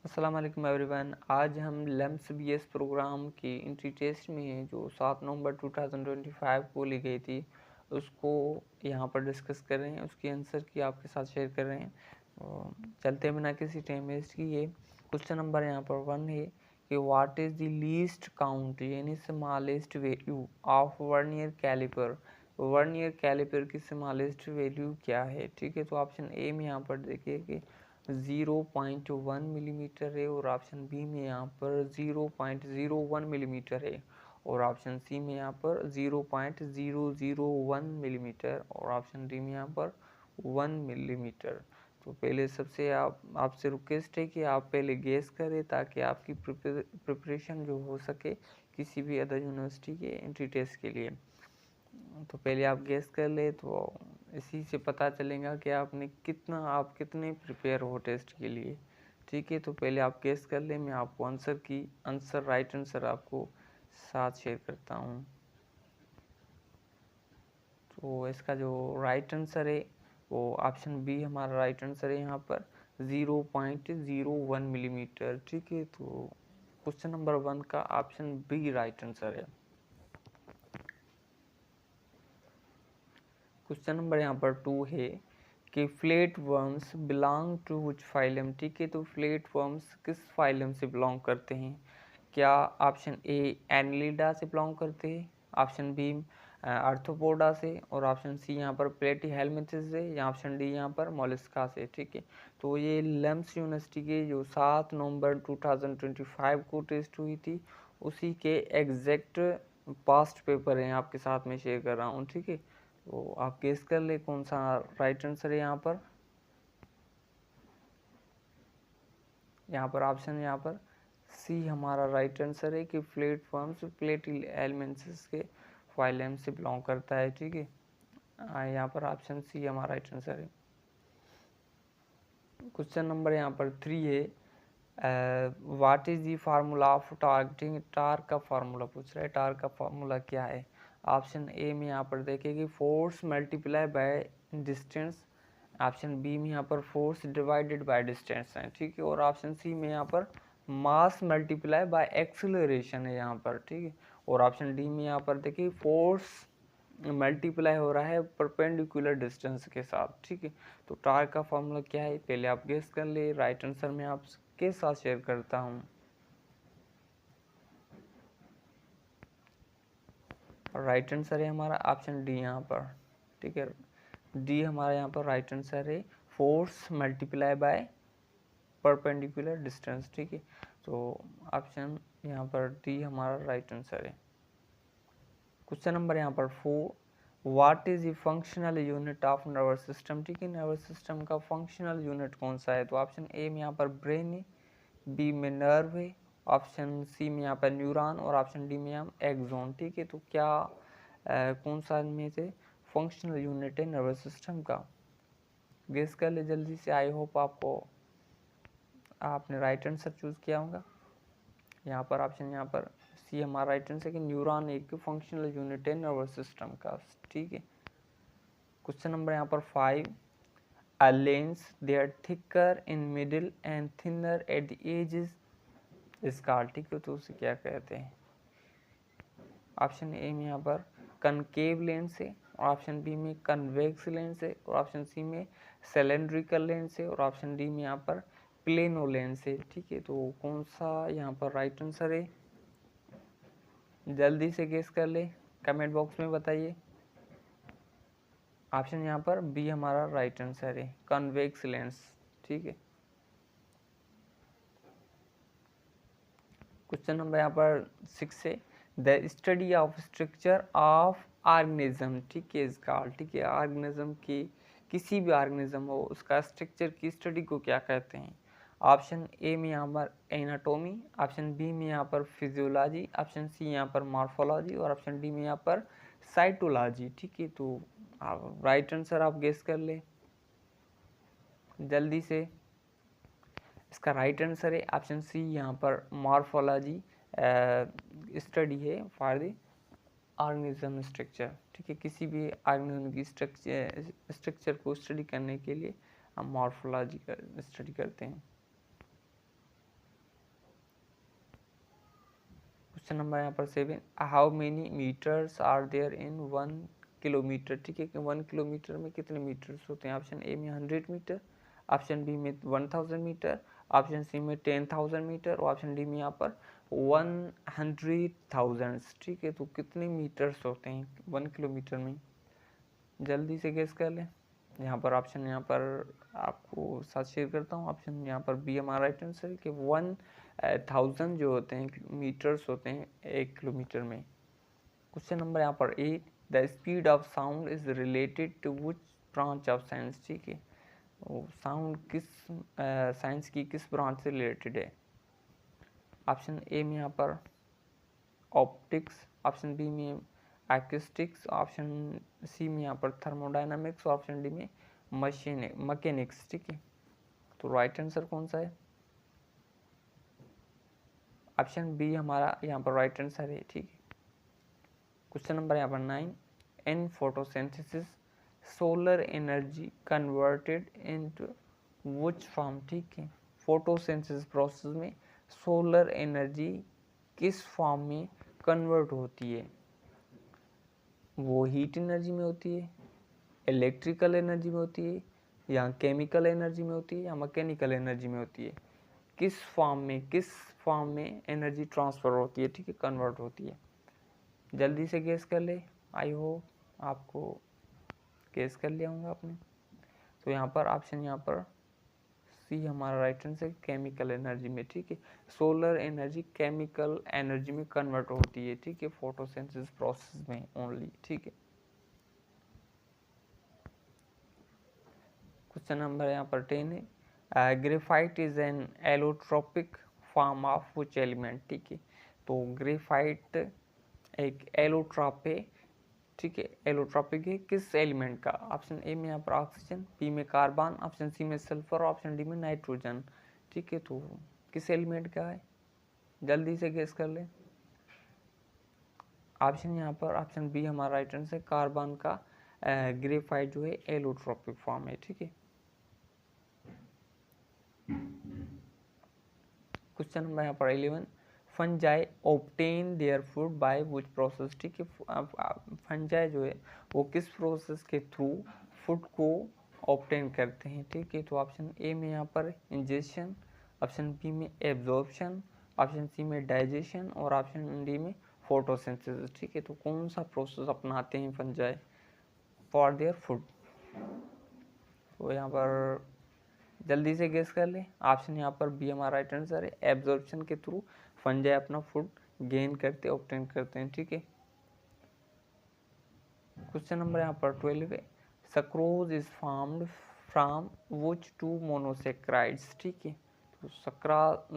अस्सलाम वालेकुम एवरीवन। आज हम लेम्स बीएस प्रोग्राम की एंट्री टेस्ट में जो 7 नवंबर 2025 को ली गई थी उसको यहाँ पर डिस्कस कर रहे हैं, उसकी आंसर की आपके साथ शेयर कर रहे हैं। चलते बिना किसी टाइम वेस्ट किए क्वेश्चन नंबर यहाँ पर 1 है कि what is the least count यानी smallest value of vernier caliper. Vernier caliper की स्मॉलेस्ट वैल्यू क्या है? ठीक है, तो ऑप्शन ए में यहाँ पर देखिए कि 0.1 मिलीमीटर है और ऑप्शन बी में यहाँ पर 0.01 मिलीमीटर है और ऑप्शन सी में यहाँ पर 0.001 मिलीमीटर और ऑप्शन डी में यहाँ पर 1 मिलीमीटर। तो पहले सबसे आपसे रिक्वेस्ट है कि आप पहले गेस करें ताकि आपकी प्रिपरेशन जो हो सके किसी भी अदर यूनिवर्सिटी के एंट्री टेस्ट के लिए। तो पहले आप गेस कर ले तो इसी से पता चलेगा कि आप कितने प्रिपेयर हो टेस्ट के लिए। ठीक है, तो पहले आप गेस कर ले, मैं आपको राइट आंसर आपको साथ शेयर करता हूँ। तो इसका जो राइट आंसर है वो ऑप्शन बी हमारा राइट आंसर है, यहाँ पर 0.01 मिलीमीटर। ठीक है, तो क्वेश्चन नंबर 1 का ऑप्शन बी राइट आंसर है। क्वेश्चन नंबर यहाँ पर 2 है कि flat worms belong to which phylum. ठीक है, तो फ्लैट वर्म्स किस फाइलम से बिलोंग करते हैं? क्या ऑप्शन ए एनिलिडा से बिलोंग करते हैं, ऑप्शन बी आर्थ्रोपोडा से और ऑप्शन सी यहाँ पर प्लेटीहेल्मिंथेस से या ऑप्शन डी यहाँ पर मोलस्का से। ठीक है, तो ये लेम्स यूनिवर्सिटी के जो 7 नवंबर 2025 को टेस्ट हुई थी उसी के एग्जैक्ट पास्ट पेपर हैं आपके साथ में शेयर कर रहा हूँ। ठीक है, तो आप गेस कर ले कौन सा राइट आंसर है। यहाँ पर ऑप्शन यहाँ पर सी हमारा राइट आंसर है कि प्लेटफॉर्म्स प्लेटीहेल्मिंथेस के फाइलम से बिलोंग करता है। ठीक है, यहाँ पर ऑप्शन सी हमारा राइट आंसर है। क्वेश्चन नंबर यहाँ पर 3 है what is the formula of targeting. टार का फार्मूला पूछ रहा है, टार का फार्मूला क्या है? ऑप्शन ए में यहाँ पर देखेंगे force multiply by distance, option B में यहाँ पर फोर्स डिवाइडेड बाय डिस्टेंस है। ठीक है, और ऑप्शन सी में यहाँ पर मास मल्टीप्लाई बाय एक्सेलरेशन है यहाँ पर। ठीक है, और ऑप्शन डी में यहाँ पर देखिए फोर्स मल्टीप्लाई हो रहा है परपेंडिकुलर डिस्टेंस के साथ। ठीक है, तो टार का फॉर्मूला क्या है पहले आप गेस कर ले, राइट आंसर मैं आपके साथ शेयर करता हूँ। राइट आंसर है हमारा ऑप्शन डी यहाँ पर। ठीक है, डी हमारा यहाँ पर राइट आंसर है, force multiply by perpendicular distance. ठीक है, तो ऑप्शन यहाँ पर डी हमारा राइट आंसर है। क्वेश्चन नंबर यहाँ पर 4 what is the functional unit of nervous system. ठीक है, नर्वस सिस्टम का फंक्शनल यूनिट कौन सा है? तो ऑप्शन ए में यहाँ पर ब्रेन है, बी में नर्व है, ऑप्शन सी में यहाँ पर न्यूरॉन और ऑप्शन डी में यहाँ एक्सोन। ठीक है, तो क्या कौन सा में से फंक्शनल यूनिट है नर्वस सिस्टम का? गेस कर ले जल्दी से, आई होप आपने राइट आंसर चूज किया होगा। यहाँ पर ऑप्शन यहाँ पर सी हमारा राइट आंसर कि न्यूरॉन एक फंक्शनल यूनिट है नर्वस सिस्टम का। ठीक है, क्वेश्चन नंबर यहाँ पर 5 a lens they are thicker in middle and thinner at the edges is called. ठीक है, तो उसे क्या कहते हैं? ऑप्शन ए में यहाँ पर कनकेव लेंस है और ऑप्शन बी में कन्वेक्स लेंस है और ऑप्शन सी में सिलेंड्रिकल लेंस है और ऑप्शन डी में यहाँ पर प्लेनो लेंस है। ठीक है, तो कौन सा यहाँ पर राइट आंसर है? जल्दी से गेस कर ले, कमेंट बॉक्स में बताइए। ऑप्शन यहाँ पर बी हमारा राइट आंसर है, कन्वेक्स लेंस। ठीक है, क्वेश्चन नंबर यहाँ पर 6 है the study of structure of organism. ठीक है, इसका ठीक है ऑर्गेनिज्म की किसी भी ऑर्गेनिज्म हो उसका स्ट्रक्चर की स्टडी को क्या कहते हैं? ऑप्शन ए में यहाँ पर एनाटोमी, ऑप्शन बी में यहाँ पर फिजियोलॉजी, ऑप्शन सी यहाँ पर मॉर्फोलॉजी और ऑप्शन डी में यहाँ पर साइटोलॉजी। ठीक है, तो राइट आंसर आप गेस कर ले जल्दी से। इसका राइट आंसर है ऑप्शन सी, यहाँ पर मॉर्फोलॉजी स्टडी है फॉर द ऑर्गेनिज्म स्ट्रक्चर। ठीक है, किसी भी ऑर्गेनिज्म की स्ट्रक्चर को स्टडी करने के लिए हम मॉर्फोलॉजी का स्टडी करते हैं। क्वेश्चन नंबर यहाँ पर 7, how many metres are there in 1 kilometre, ठीक है कि 1 किलोमीटर में कितने मीटर्स होते हैं। ऑप्शन ए में 100 मीटर, ऑप्शन बी में 1000 मीटर, ऑप्शन सी में 10,000 मीटर और ऑप्शन डी में यहाँ पर 100,000, ठीक है। तो कितने मीटर्स होते हैं 1 किलोमीटर में, जल्दी से गेस कर लें। यहाँ पर ऑप्शन यहाँ पर आपको साथ शेयर करता हूँ। ऑप्शन यहाँ पर बी हमारा राइट आंसर है कि 1000 जो होते हैं मीटर्स होते हैं 1 किलोमीटर में। क्वेश्चन नंबर यहाँ पर 8, the speed of sound is related to which branch of science, ठीक है। साउंड किस साइंस की किस ब्रांच से रिलेटेड है। ऑप्शन ए में यहाँ पर ऑप्टिक्स, ऑप्शन बी में एक्यूस्टिक्स, ऑप्शन सी में यहाँ पर थर्मोडायनामिक्स, ऑप्शन डी में मैकेनिक्स, ठीक है। तो राइट आंसर कौन सा है, ऑप्शन बी हमारा यहाँ पर राइट आंसर है, ठीक है। क्वेश्चन नंबर यहाँ पर 9, in photosynthesis solar energy converted into which form, ठीक है। फोटोसिंथेसिस प्रोसेस में सोलर एनर्जी किस फॉर्म में कन्वर्ट होती है, वो हीट एनर्जी में होती है, इलेक्ट्रिकल एनर्जी में होती है, या केमिकल एनर्जी में होती है, या मैकेनिकल एनर्जी में होती है। किस फॉर्म में एनर्जी ट्रांसफ़र होती है, ठीक है, कन्वर्ट होती है। जल्दी से गेस कर ले, आई होप आपको गेस कर लिया होगा आपने। तो यहाँ पर ऑप्शन यहाँ पर सी हमारा राइट आंसर, केमिकल एनर्जी में, ठीक है। सोलर एनर्जी केमिकल एनर्जी में कन्वर्ट होती है, ठीक है, फोटोसिंथेसिस प्रोसेस में ओनली, ठीक है। क्वेश्चन नंबर यहाँ पर 10 है, graphite is an allotropic form of which element, ठीक है। तो ग्रेफाइट एक एलोट्रॉप है, ठीक है, एलोट्रॉपिक है किस एलिमेंट का। ऑप्शन ए में यहाँ पर ऑक्सीजन, बी में कार्बन, ऑप्शन सी में सल्फर, ऑप्शन डी में नाइट्रोजन, ठीक है। तो किस एलिमेंट का है, जल्दी से गेस कर ले। ऑप्शन यहाँ पर ऑप्शन बी हमारा राइट आंसर, कार्बन का ग्रेफाइट जो है एलोट्रॉपिक फॉर्म है, ठीक है। क्वेश्चन नंबर यहाँ पर 11, fungi obtain their food by which process, ठीक है। फंजाई जो है वो किस प्रोसेस के थ्रू फूड को ऑब्टेन करते हैं, ठीक है। तो ऑप्शन ए में यहाँ पर इंजेक्शन, ऑप्शन बी में एब्जॉर्प्शन, ऑप्शन सी में डाइजेशन और ऑप्शन डी में फोटोसिंथेसिस, ठीक है। तो कौन सा प्रोसेस अपनाते हैं फंजाई फॉर देयर फूड, तो यहाँ पर जल्दी से गेस कर ले। ऑप्शन यहाँ पर बी हमारा राइट आंसर है, एब्जॉर्प्शन के थ्रू फंजाई अपना फूड गेन करते ऑब्टेन करते हैं, ठीक है। क्वेश्चन नंबर यहाँ पर 12 है, sucrose is formed from which two monosaccharides, ठीक है। तो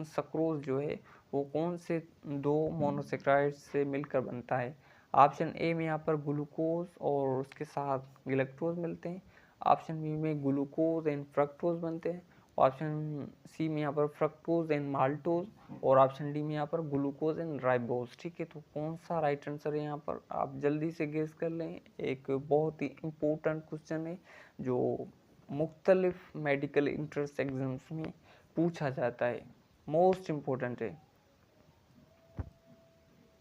सक्रोज जो है वो कौन से दो मोनोसेक्राइड्स से मिलकर बनता है। ऑप्शन ए में यहाँ पर ग्लूकोज और उसके साथ गैलेक्टोज मिलते हैं, ऑप्शन बी में ग्लूकोज एंड फ्रक्टोज बनते हैं, ऑप्शन सी में यहाँ पर फ्रक्टोज एंड माल्टोज और ऑप्शन डी में यहाँ पर ग्लूकोज एंड राइबोज, ठीक है। तो कौन सा राइट आंसर है यहाँ पर, आप जल्दी से गेस कर लें। एक बहुत ही इम्पोर्टेंट क्वेश्चन है जो मुख्तलिफ मेडिकल इंट्रेंस एग्जाम्स में पूछा जाता है, मोस्ट इम्पोर्टेंट है,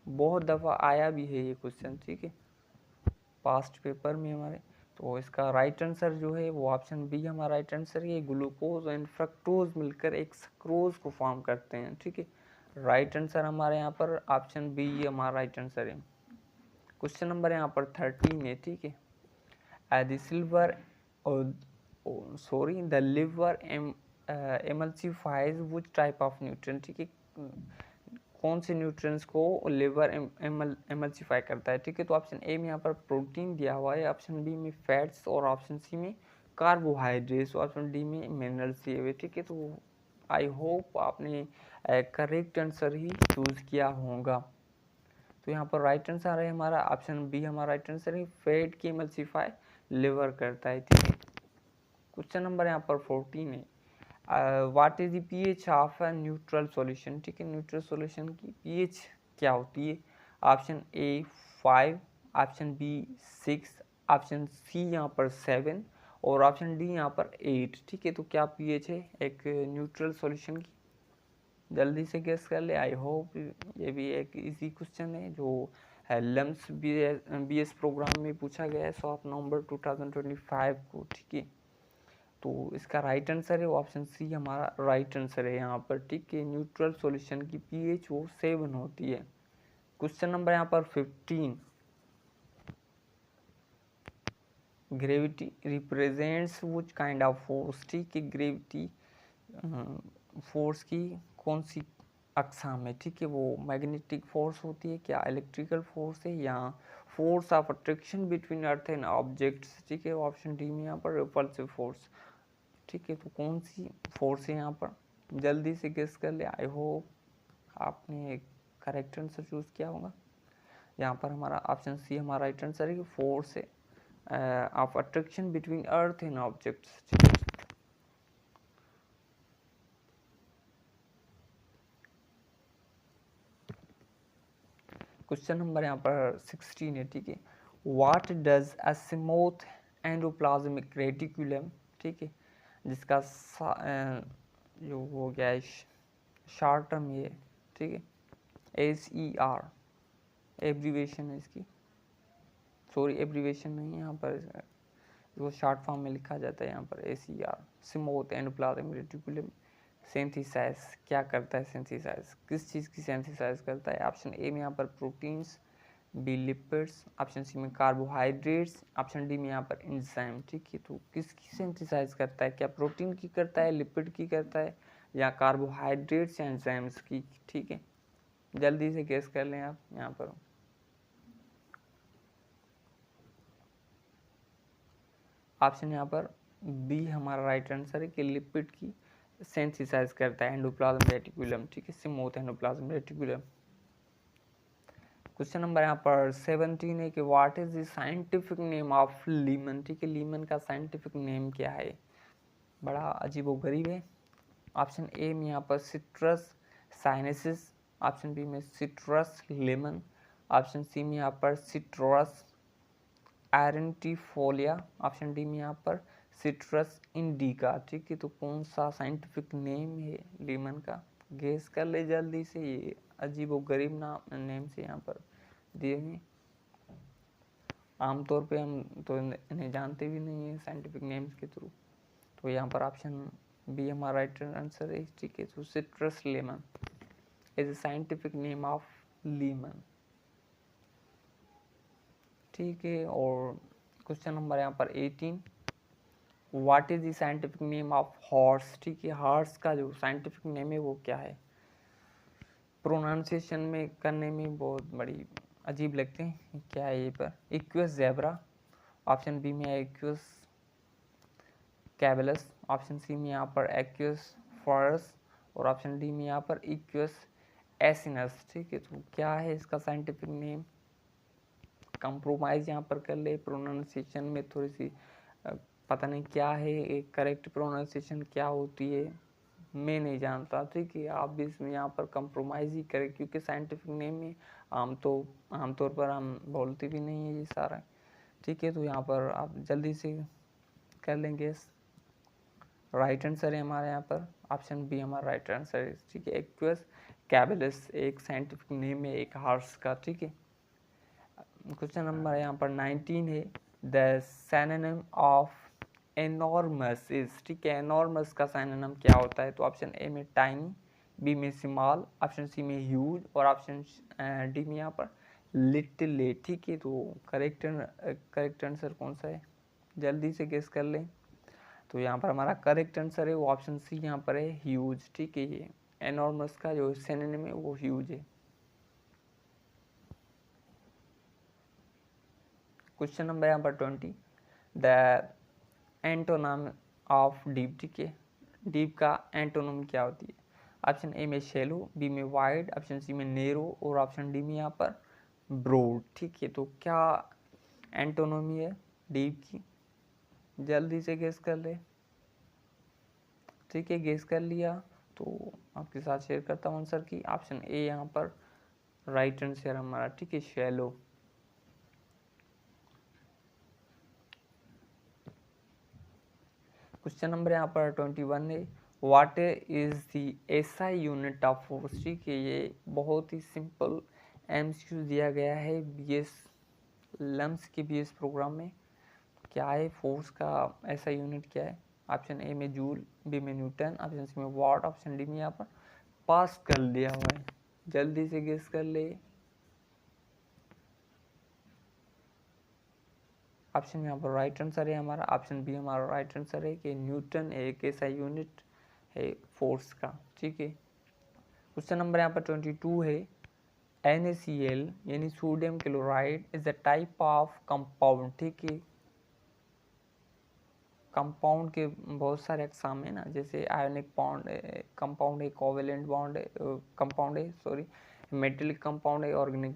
बहुत दफ़ा आया भी है ये क्वेश्चन, ठीक है, पास्ट पेपर में हमारे। तो इसका राइट आंसर जो है वो ऑप्शन बी हमारा राइट आंसर है, ग्लूकोज एंड फ्रक्टोज मिलकर एक सक्रोज को फॉर्म करते हैं, ठीक है। राइट आंसर हमारे यहाँ पर ऑप्शन बी हमारा राइट आंसर है। क्वेश्चन नंबर यहाँ पर 13 है, ठीक है। The silver the liver emulsifies which type of nutrient, ठीक है। कौन से न्यूट्रिएंट्स को लिवर एमल्सिफाई करता है, ठीक है। तो ऑप्शन ए में यहाँ पर प्रोटीन दिया हुआ है, ऑप्शन बी में फैट्स और ऑप्शन सी में कार्बोहाइड्रेट्स, ऑप्शन डी में मिनरल्स दिए हुए, ठीक है। तो आई होप आपने करेक्ट आंसर ही चूज़ किया होगा। तो यहाँ पर राइट आंसर है हमारा ऑप्शन बी हमारा राइट आंसर है, फैट की एमल्सिफाई लिवर करता है, ठीक है। क्वेश्चन नंबर यहाँ पर 14 है, what is the pH of a neutral solution, ठीक है। न्यूट्रल सॉल्यूशन की पीएच क्या होती है। Option A 5, option B 6, option C यहाँ पर 7 और ऑप्शन डी यहाँ पर 8, ठीक है। तो क्या पीएच है एक न्यूट्रल सॉल्यूशन की, जल्दी से गेस कर ले। आई होप ये भी एक इजी क्वेश्चन है जो है लम्स बीएस प्रोग्राम में पूछा गया है 7 नवंबर 2025 को, ठीक है। तो इसका राइट आंसर है ऑप्शन सी हमारा राइट आंसर है यहाँ पर, ठीक है। न्यूट्रल सॉल्यूशन की पीएच वो 7 होती है। क्वेश्चन नंबर यहाँ पर 15, gravity represents which kind of force, ठीक है। ग्रेविटी फोर्स की कौन सी अकसाम है, ठीक है। वो मैग्नेटिक फोर्स होती है क्या, इलेक्ट्रिकल फोर्स है, या force of attraction between earth and objects, ठीक है। ऑप्शन डी में यहाँ पर रिपल्सिव फोर्स, ठीक है। तो कौन सी फोर्स है यहाँ पर, जल्दी से गेस कर ले। आई होप आपने करेक्ट आंसर चूज किया होगा। यहाँ पर हमारा ऑप्शन सी हमारा राइट आंसर है कि फोर्स है of attraction between earth and objects, ठीक है। क्वेश्चन नंबर यहाँ पर 16 है, ठीक है। व्हाट डज असिमुथ एंडोप्लाज्मिक रेटिकुलम, ठीक है, जिसका जो हो गया है शॉर्ट टर्म ये, ठीक है, SER एब्रीवेशन है इसकी, सॉरी एब्रीवेशन नहीं है यहाँ पर, वो शॉर्ट फॉर्म में लिखा जाता है यहाँ पर SER, smooth endoplasmic reticulum synthesise क्या करता है, सिंथेसाइज किस चीज़ की सिंथेसाइज करता है। ऑप्शन ए में यहाँ पर proteins, B lipids, option C में कार्बोहाइड्रेट्स, ऑप्शन डी में यहाँ पर एंजाइम, ठीक है। तो किसकी सिंथेसाइज करता है, क्या प्रोटीन की करता है, लिपिड की करता है, या कार्बोहाइड्रेट्स या एंजाइम्स की, ठीक है। जल्दी से गेस कर लें आप यहाँ पर। ऑप्शन यहाँ पर बी हमारा राइट आंसर है कि लिपिड की सेंसिसाइज करता है एंडोप्लाज्म रेटिकुलम, ठीक है, smooth endoplasm reticulum. Question number यहाँ पर 17 है कि what is the scientific name of Lehman, ठीक है। लीमन का साइंटिफिक नेम क्या है, बड़ा अजीबोगरीब है। ऑप्शन ए में यहाँ पर सिट्रस साइनेसिस, ऑप्शन बी में सिट्रस लेमन, ऑप्शन सी में यहाँ पर सिट्रस एरेंटिफोलिया, ऑप्शन डी में यहाँ पर सिट्रस इंडिका, ठीक है। तो कौन सा साइंटिफिक नेम है लीमन का, गेस कर ले जल्दी से। ये अजीब और गरीब नाम नेम से यहाँ पर दिए हुए, आमतौर पे हम तो इन्हें जानते भी नहीं है साइंटिफिक नेम्स के थ्रू। तो यहाँ पर ऑप्शन बी हमारा राइट आंसर है, ठीक है। तो citrus lemon is a scientific name of Lehman, ठीक है। और क्वेश्चन नंबर यहाँ पर 18, what is the scientific name of horse, ठीक है। हॉर्स का जो साइंटिफिक नेम है वो क्या है, प्रोनाउंसिएशन में करने में बहुत बड़ी अजीब लगते हैं, क्या है ये पर, इक्वस जेब्रा, ऑप्शन बी में इक्वस कैबलस, ऑप्शन सी में यहाँ पर एक्वस फॉरस, और ऑप्शन डी में यहाँ पर इक्वस एसिनस, ठीक है। तो क्या है इसका साइंटिफिक नेम, कंप्रोमाइज़ यहाँ पर कर ले, प्रोनाउंसिएशन में थोड़ी सी पता नहीं क्या है, एक करेक्ट प्रोनाउंसिएशन क्या होती है मैं नहीं जानता, ठीक है। आप भी इसमें यहाँ पर कंप्रोमाइज़ ही करें, क्योंकि साइंटिफिक नेम में आमतौर पर हम बोलते भी नहीं है ये सारा, ठीक है। तो यहाँ पर आप जल्दी से कर लेंगे, राइट आंसर है हमारे यहाँ पर ऑप्शन बी हमारा राइट आंसर है, ठीक है। एक्वस कैबलस एक साइंटिफिक नेम है एक हॉर्स का, ठीक है। क्वेश्चन नंबर यहाँ पर 19 है, the synonym of enormous is, ठीक है। एनॉर्मस का सिनोनिम क्या होता है, तो ऑप्शन ए में टाइनी, बी में स्मॉल, ऑप्शन सी में ह्यूज, और ऑप्शन डी में यहाँ पर लिटिल, ठीक है। तो करेक्ट आंसर कौन सा है, जल्दी से गेस कर लें। तो यहाँ पर हमारा करेक्ट आंसर है वो ऑप्शन सी यहाँ पर है ह्यूज, ठीक है। ये एनॉर्मस का जो सिनोनिम है वो ह्यूज है। क्वेश्चन नंबर यहाँ पर 20, द एंटोनम ऑफ डीप, ठीक है। डीप का एंटोनम क्या होती है, ऑप्शन ए में शेलो, बी में वाइड, ऑप्शन सी में नेरो, और ऑप्शन डी में यहाँ पर ब्रॉड, ठीक है। तो क्या एंटोनोमी है डीप की, जल्दी से गेस कर ले, ठीक है। गेस कर लिया तो आपके साथ शेयर करता हूँ आंसर की, ऑप्शन ए यहाँ पर राइट आंसर हमारा, ठीक है, शैलो। क्वेश्चन नंबर यहाँ पर 21 है, what is the SI unit of force. ठीक है, ये बहुत ही सिंपल एमसीक्यू दिया गया है बीएस लम्स के बीएस प्रोग्राम में। क्या है फोर्स का एसआई यूनिट क्या है? ऑप्शन ए में जूल, बी में न्यूटन, ऑप्शन सी में वाट, ऑप्शन डी में यहाँ पर पास्कल दिया हुआ है। जल्दी से गेस कर ले। ऑप्शन यहाँ पर राइट आंसर है हमारा, ऑप्शन बी हमारा राइट आंसर है कि न्यूटन एक ऐसा यूनिट है फोर्स का। ठीक है, क्वेश्चन नंबर यहाँ पर 22 है। NaCl यानी sodium chloride is a type of compound. ठीक है, कंपाउंड के बहुत सारे अकसाम है ना, जैसे आयोनिक बॉन्ड कंपाउंड है, कोवेलेंट बॉन्ड कंपाउंड है, सॉरी मेटेलिक कंपाउंड है, ऑर्गेनिक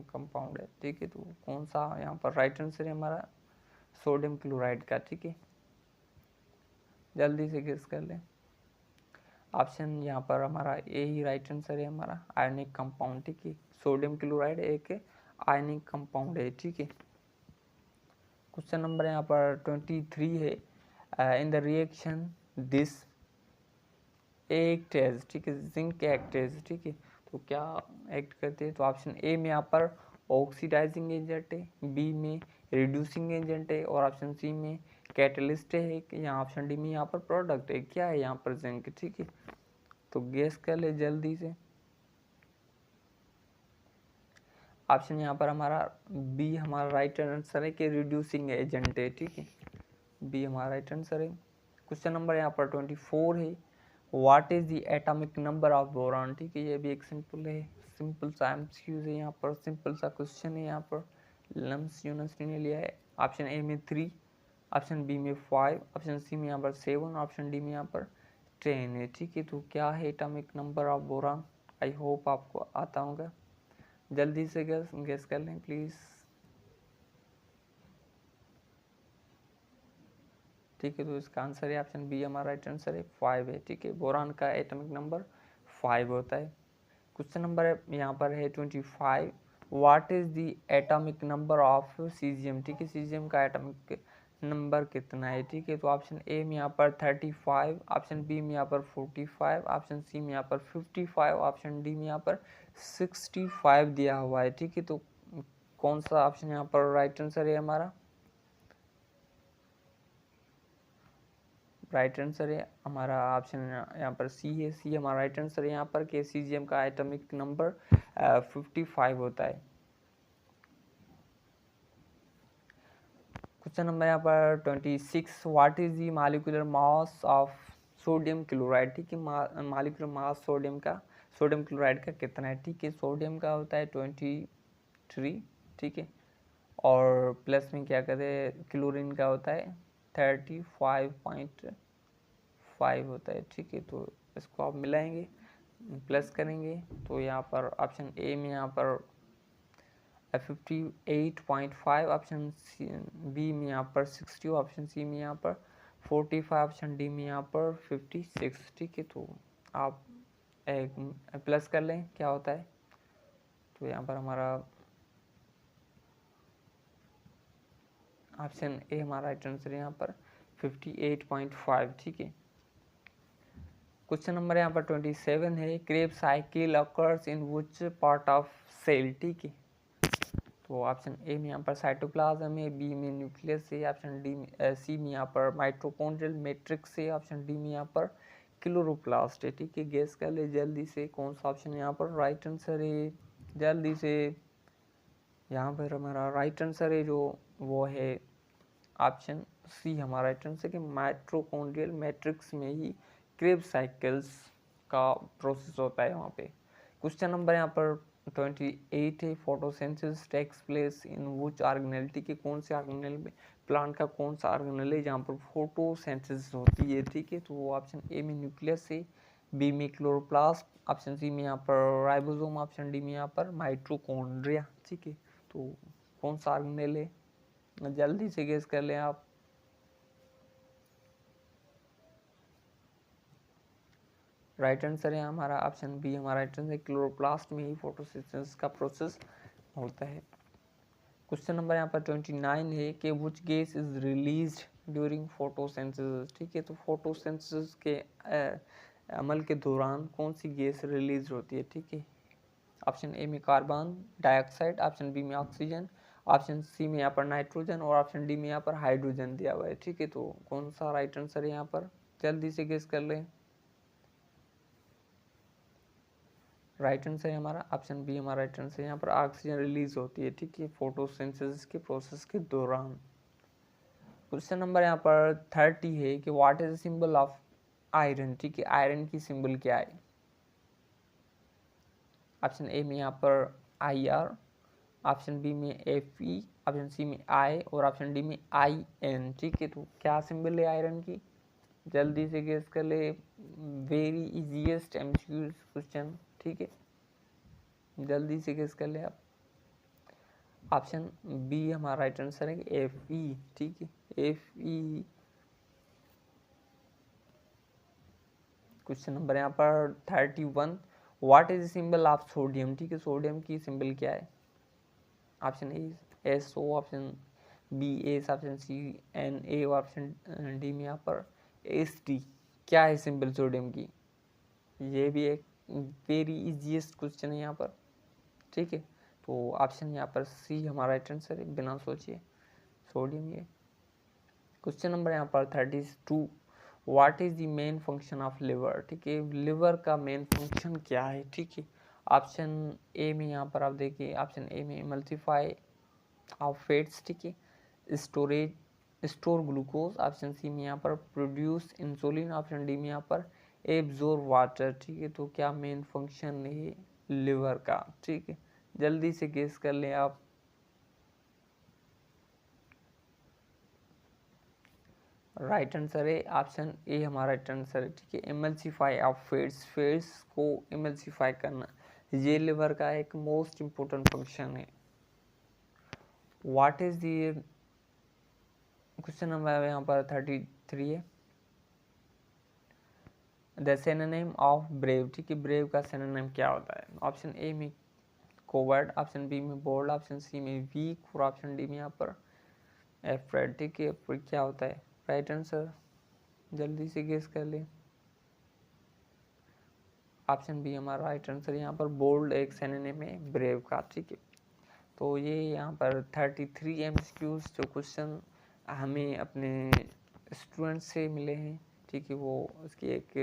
कंपाउंड है। ठीक है, तो कौन सा यहाँ पर राइट आंसर है हमारा? सोडियम क्लोराइड का। ठीक है, जल्दी से गेस कर लें। ऑप्शन यहाँ पर हमारा ए ही राइट आंसर है हमारा, आयोनिक कंपाउंड। ठीक है, सोडियम क्लोराइड एक आयोनिक कंपाउंड है। ठीक है, क्वेश्चन नंबर यहाँ पर 23 है। In the reaction this act as, ठीक है, जिंक एक्ट एज। ठीक है, तो क्या एक्ट करते हैं? तो ऑप्शन ए में यहाँ पर ऑक्सीडाइजिंग एजेंट है, बी में रिड्यूसिंग एजेंट है, और ऑप्शन सी में कैटलिस्ट है, या ऑप्शन डी में यहाँ पर प्रोडक्ट है। क्या है यहाँ पर? जिंक। ठीक है, तो गेस कर ले जल्दी से। ऑप्शन यहाँ पर हमारा बी हमारा राइट आंसर है कि रिड्यूसिंग एजेंट है। ठीक है, बी हमारा राइट आंसर है। क्वेश्चन नंबर यहाँ पर 24 है। What is the atomic number of boron. ठीक है, ये भी एक सिंपल है, सिंपल सा एमसीक्यूज है यहाँ पर, सिंपल सा क्वेश्चन है यहाँ पर, लम्स यूनिवर्सिटी ने लिया है। ऑप्शन ए में 3, ऑप्शन बी में 5, ऑप्शन सी में यहाँ पर 7, ऑप्शन डी में यहाँ पर 10 है। ठीक है, तो क्या है atomic number of boron? I hope आपको आता होगा। जल्दी से गेस कर लें प्लीज़। ठीक है, तो इसका आंसर है ऑप्शन बी हमारा राइट आंसर है, 5 है। ठीक है, बोरान का एटॉमिक नंबर 5 होता है। क्वेश्चन नंबर यहाँ पर है 25। What is the atomic number of caesium. ठीक है, सीजियम का एटॉमिक नंबर कितना है? ठीक है, तो ऑप्शन ए में यहाँ पर 35, ऑप्शन बी में यहाँ पर 45, ऑप्शन सी में यहाँ पर 55, ऑप्शन डी में यहाँ पर 65 दिया हुआ है। ठीक है, तो कौन सा ऑप्शन यहाँ पर राइट आंसर है हमारा? राइट आंसर है हमारा ऑप्शन यहाँ पर सी है, सी हमारा राइट आंसर है यहाँ पर कि सीजियम का एटॉमिक नंबर 55 होता है। क्वेश्चन नंबर यहाँ पर 26। What is the molecular mass of sodium chloride. ठीक है, मॉलिक्यूलर मास सोडियम क्लोराइड का कितना है? ठीक है, सोडियम का होता है 23। ठीक है, और प्लस में क्या कहते हैं, क्लोरीन का होता है 35.5 होता है। ठीक है, तो इसको आप मिलाएंगे, प्लस करेंगे, तो यहाँ पर ऑप्शन ए में यहाँ पर 58.5, ऑप्शन बी में यहाँ पर 60, ऑप्शन सी में यहाँ पर 45, ऑप्शन डी में यहाँ पर 56। ठीक है, तो आप एक प्लस कर लें, क्या होता है? तो यहाँ पर हमारा ऑप्शन ए हमारा राइट आंसर है यहाँ पर 58.5। ठीक है, क्वेश्चन नंबर यहाँ पर 27 है। Krebs cycle occurs in which part of cell. ठीक है, तो ऑप्शन ए में यहाँ पर साइटोप्लाज्म है, बी में न्यूक्लियस है, ऑप्शन डी में सी में यहाँ पर माइटोकॉन्ड्रियल मैट्रिक्स है, ऑप्शन डी में यहाँ पर क्लोरोप्लास्ट है। ठीक है, गेस कर ले जल्दी से कौन सा ऑप्शन यहाँ पर राइट आंसर है। जल्दी से, यहाँ पर हमारा राइट आंसर है जो वो है ऑप्शन सी हमारा राइट आंसर कि माइटोकॉन्ड्रियल मैट्रिक्स में ही क्रेब साइकिल्स का प्रोसेस होता है वहाँ पे। क्वेश्चन नंबर यहाँ पर 28 है। Photosynthesis takes place in which organelle. ठीक है, कौन से ऑर्गेनेल में, प्लांट का कौन सा ऑर्गेनेल है जहाँ पर फोटोसिंथेसिस होती है? ठीक है, तो वो ऑप्शन ए में न्यूक्लियस है, बी में क्लोरोप्लास्ट, ऑप्शन सी में यहाँ पर राइबोसोम, ऑप्शन डी में यहाँ पर माइटोकॉन्ड्रिया। ठीक है, तो कौन सा ऑर्गेनेल है? जल्दी से गेस कर लें आप। राइट आंसर है हमारा ऑप्शन बी हमारा राइट आंसर, क्लोरोप्लास्ट में ही फोटोसिंथेसिस का प्रोसेस होता है। क्वेश्चन नंबर यहाँ पर 29 है कि which gas is released during photosynthesis, ठीक है। तो फोटोसिंथेसिस के अमल के दौरान कौन सी गैस रिलीज होती है, ठीक है। ऑप्शन ए में कार्बन डाइऑक्साइड, ऑप्शन बी में ऑक्सीजन, ऑप्शन सी में यहाँ पर नाइट्रोजन और ऑप्शन डी में यहाँ पर हाइड्रोजन दिया हुआ है, ठीक है। तो कौन सा राइट आंसर है यहाँ पर, जल्दी से गेस कर लें। राइट आंसर है हमारा ऑप्शन बी, हमारा राइट आंसर। यहाँ पर ऑक्सीजन रिलीज होती है, ठीक है, फोटोसिंथेसिस के प्रोसेस के दौरान। क्वेश्चन नंबर यहाँ पर 30 है कि what is the symbol of iron, ठीक है। आयरन की सिंबल क्या है। ऑप्शन ए में यहाँ पर IR, ऑप्शन बी में Fe, ऑप्शन सी में I और ऑप्शन डी में IN, ठीक है। तो क्या सिंबल है आयरन की, जल्दी से गेस कर ले। वेरी इजीएस्ट एमसीक्यू क्वेश्चन, ठीक है, जल्दी से गेस कर ले आप। ऑप्शन बी हमारा राइट आंसर है Fe, ठीक है, Fe। क्वेश्चन नंबर यहाँ पर 31, what is symbol of sodium, ठीक है। सोडियम की सिंबल क्या है। Option A SO, option B S, option C Na और ऑप्शन डी में यहाँ पर ST। क्या है सिंबल सोडियम की, ये भी एक वेरी इजीएस्ट क्वेश्चन है यहाँ पर, ठीक है। तो ऑप्शन यहाँ पर सी हमारा राइट आंसर है, बिना सोचिए सोडियम ये। क्वेश्चन नंबर यहाँ पर 32, what is the main function of liver, ठीक है। लिवर का मेन फंक्शन क्या है, ठीक है। ऑप्शन ए में यहाँ पर आप देखिए, ऑप्शन ए में एमल्सीफाई ऑफ फैट्स, ठीक है, स्टोर ग्लूकोज, ऑप्शन सी में यहाँ पर प्रोड्यूस इंसुलिन, ऑप्शन डी में यहाँ पर एब्जॉर्ब वाटर, ठीक है। तो क्या मेन फंक्शन है लिवर का, ठीक है, जल्दी से गेस कर लें आप। राइट आंसर है ऑप्शन ए हमारा राइट आंसर है, ठीक है। एमल्सीफाई ऑफ फैट्स, फैट्स को एमल्सीफाई करना, ये लिवर का एक मोस्ट इम्पोर्टेंट फंक्शन है। What is the question number यहाँ पर 33 है, द सिनोनिम ऑफ ब्रेव, ठीक है। ब्रेव का सिनोनिम क्या होता है। ऑप्शन ए में कोवर्ड, ऑप्शन बी में बोल्ड, ऑप्शन सी में वीक और ऑप्शन डी में यहाँ पर एफ्रेड, ठीक है। फिर क्या होता है राइट आंसर, जल्दी से गेस कर ले। ऑप्शन बी हमारा राइट आंसर, यहाँ पर बोल्ड एक सिनोनिम है ब्रेव का, ठीक है। तो ये यहाँ पर 33 MCQs जो क्वेश्चन हमें अपने स्टूडेंट से मिले हैं, ठीक है, वो उसकी एक